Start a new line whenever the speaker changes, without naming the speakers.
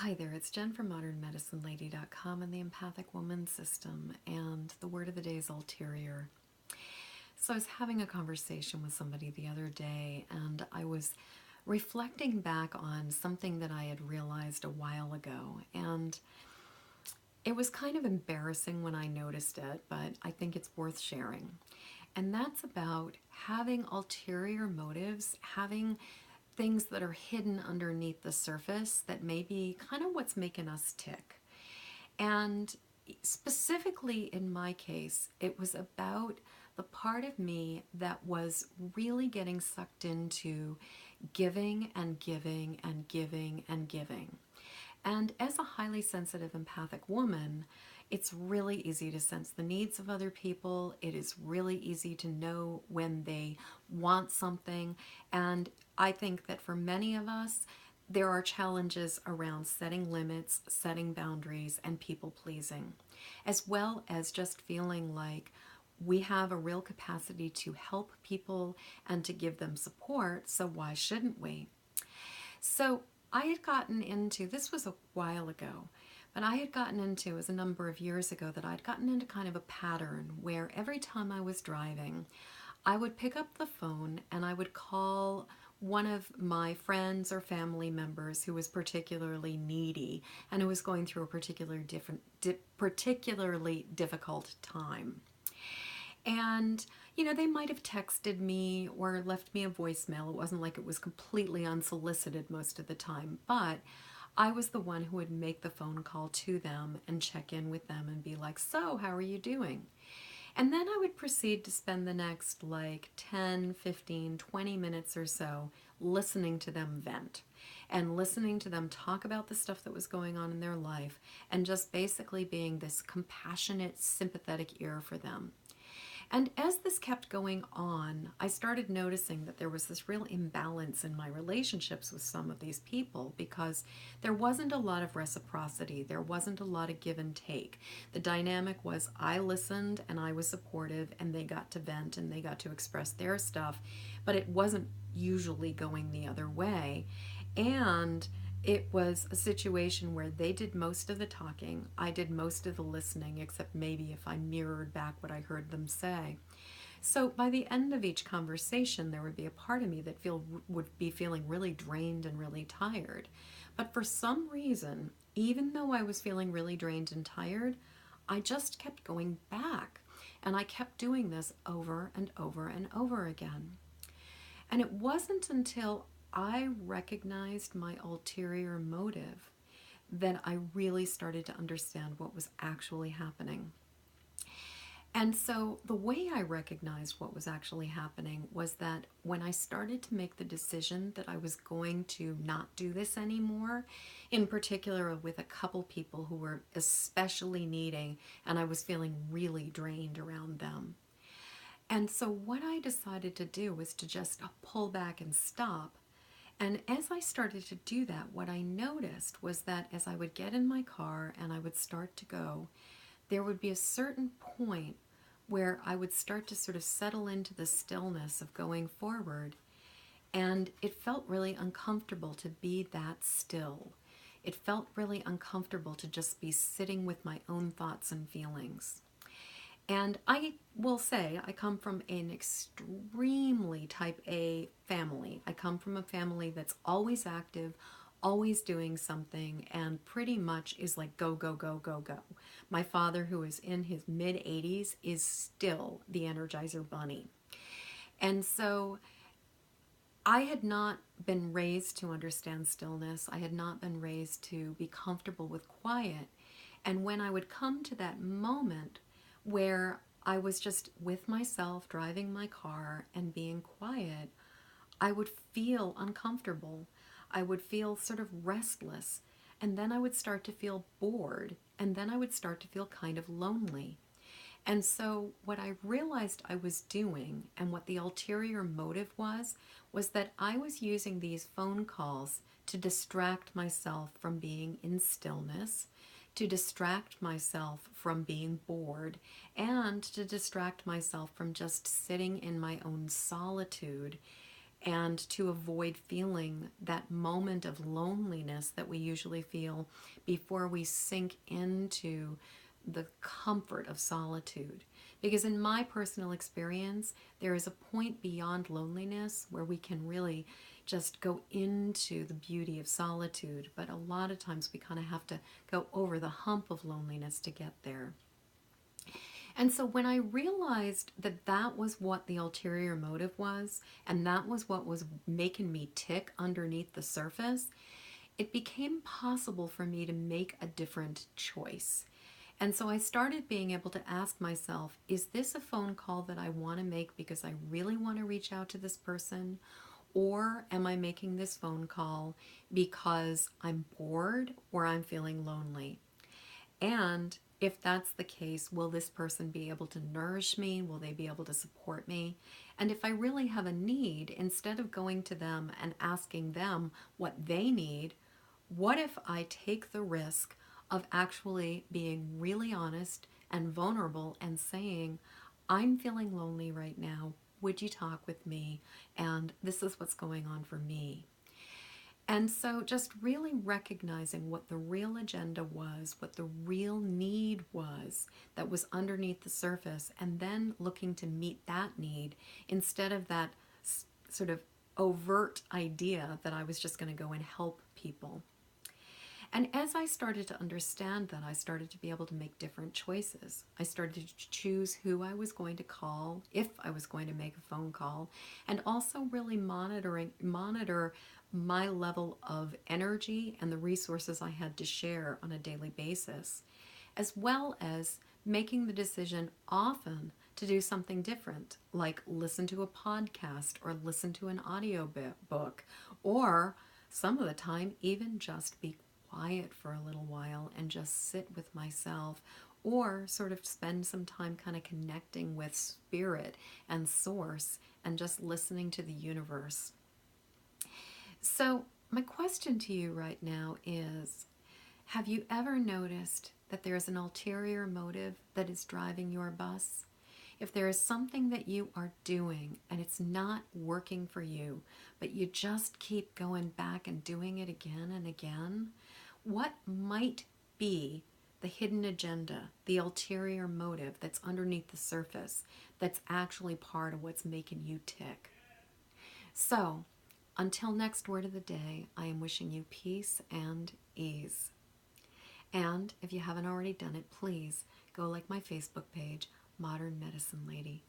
Hi there, it's Jen from modernmedicinelady.com and the Empathic Woman System, and the word of the day is ulterior. So I was having a conversation with somebody the other day, and I was reflecting back on something that I had realized a while ago, and it was kind of embarrassing when I noticed it, but I think it's worth sharing. And that's about having ulterior motives, having things that are hidden underneath the surface that may be kind of what's making us tick. And specifically in my case, it was about the part of me that was really getting sucked into giving and giving and giving and giving. And as a highly sensitive empathic woman, it's really easy to sense the needs of other people. It is really easy to know when they want something. And I think that for many of us, there are challenges around setting limits, setting boundaries, and people pleasing, as well as just feeling like we have a real capacity to help people and to give them support, so why shouldn't we? So I had gotten into, this was a while ago, but I had gotten into, it was a number of years ago, that I'd gotten into kind of a pattern where every time I was driving, I would pick up the phone and I would call one of my friends or family members who was particularly needy and who was going through a particularly difficult time. And, they might have texted me or left me a voicemail. It wasn't like it was completely unsolicited most of the time, but I was the one who would make the phone call to them and check in with them and be like, so, how are you doing? And then I would proceed to spend the next 10, 15, 20 minutes or so listening to them vent and listening to them talk about the stuff that was going on in their life and just basically being this compassionate, sympathetic ear for them. And as this kept going on, I started noticing that there was this real imbalance in my relationships with some of these people because there wasn't a lot of reciprocity. There wasn't a lot of give and take. The dynamic was I listened and I was supportive and they got to vent and they got to express their stuff, but it wasn't usually going the other way. And it was a situation where they did most of the talking, I did most of the listening, except maybe if I mirrored back what I heard them say. So by the end of each conversation, there would be a part of me that would be feeling really drained and really tired. But for some reason, even though I was feeling really drained and tired, I just kept going back. And I kept doing this over and over and over again. And it wasn't until I recognized my ulterior motive that I really started to understand what was actually happening. And so the way I recognized what was actually happening was that when I started to make the decision that I was going to not do this anymore, in particular with a couple people who were especially needing, and I was feeling really drained around them. And so what I decided to do was to just pull back and stop. And as I started to do that, what I noticed was that as I would get in my car and I would start to go, there would be a certain point where I would start to sort of settle into the stillness of going forward. And it felt really uncomfortable to be that still. It felt really uncomfortable to just be sitting with my own thoughts and feelings. And I will say I come from an extremely type A family. I come from a family that's always active, always doing something, and pretty much is like go, go, go, go, go. My father, who is in his mid-80s, is still the Energizer Bunny. And so I had not been raised to understand stillness. I had not been raised to be comfortable with quiet. And when I would come to that moment where I was just with myself driving my car and being quiet, I would feel uncomfortable. I would feel sort of restless. And then I would start to feel bored. And then I would start to feel kind of lonely. And so what I realized I was doing and what the ulterior motive was that I was using these phone calls to distract myself from being in stillness, to distract myself from being bored, and to distract myself from just sitting in my own solitude and to avoid feeling that moment of loneliness that we usually feel before we sink into the comfort of solitude. Because in my personal experience, there is a point beyond loneliness where we can really just go into the beauty of solitude, but a lot of times we kind of have to go over the hump of loneliness to get there. And so when I realized that that was what the ulterior motive was, and that was what was making me tick underneath the surface, it became possible for me to make a different choice. And so I started being able to ask myself, is this a phone call that I want to make because I really want to reach out to this person? Or am I making this phone call because I'm bored or I'm feeling lonely? And if that's the case, will this person be able to nourish me? Will they be able to support me? And if I really have a need, instead of going to them and asking them what they need, what if I take the risk of actually being really honest and vulnerable and saying, I'm feeling lonely right now. Would you talk with me? And this is what's going on for me. And so just really recognizing what the real agenda was, what the real need was that was underneath the surface, and then looking to meet that need instead of that sort of overt idea that I was just going to go and help people. And as I started to understand that, I started to be able to make different choices. I started to choose who I was going to call, if I was going to make a phone call, and also really monitor my level of energy and the resources I had to share on a daily basis, as well as making the decision often to do something different, like listen to a podcast or listen to an audio book, or some of the time even just be quiet for a little while and just sit with myself, or sort of spend some time kind of connecting with spirit and source and just listening to the universe. So my question to you right now is, have you ever noticed that there's an ulterior motive that is driving your bus? If there is something that you are doing and it's not working for you, but you just keep going back and doing it again and again, what might be the hidden agenda, the ulterior motive that's underneath the surface that's actually part of what's making you tick? So, until next word of the day, I am wishing you peace and ease. And if you haven't already done it, please go like my Facebook page, Modern Medicine Lady.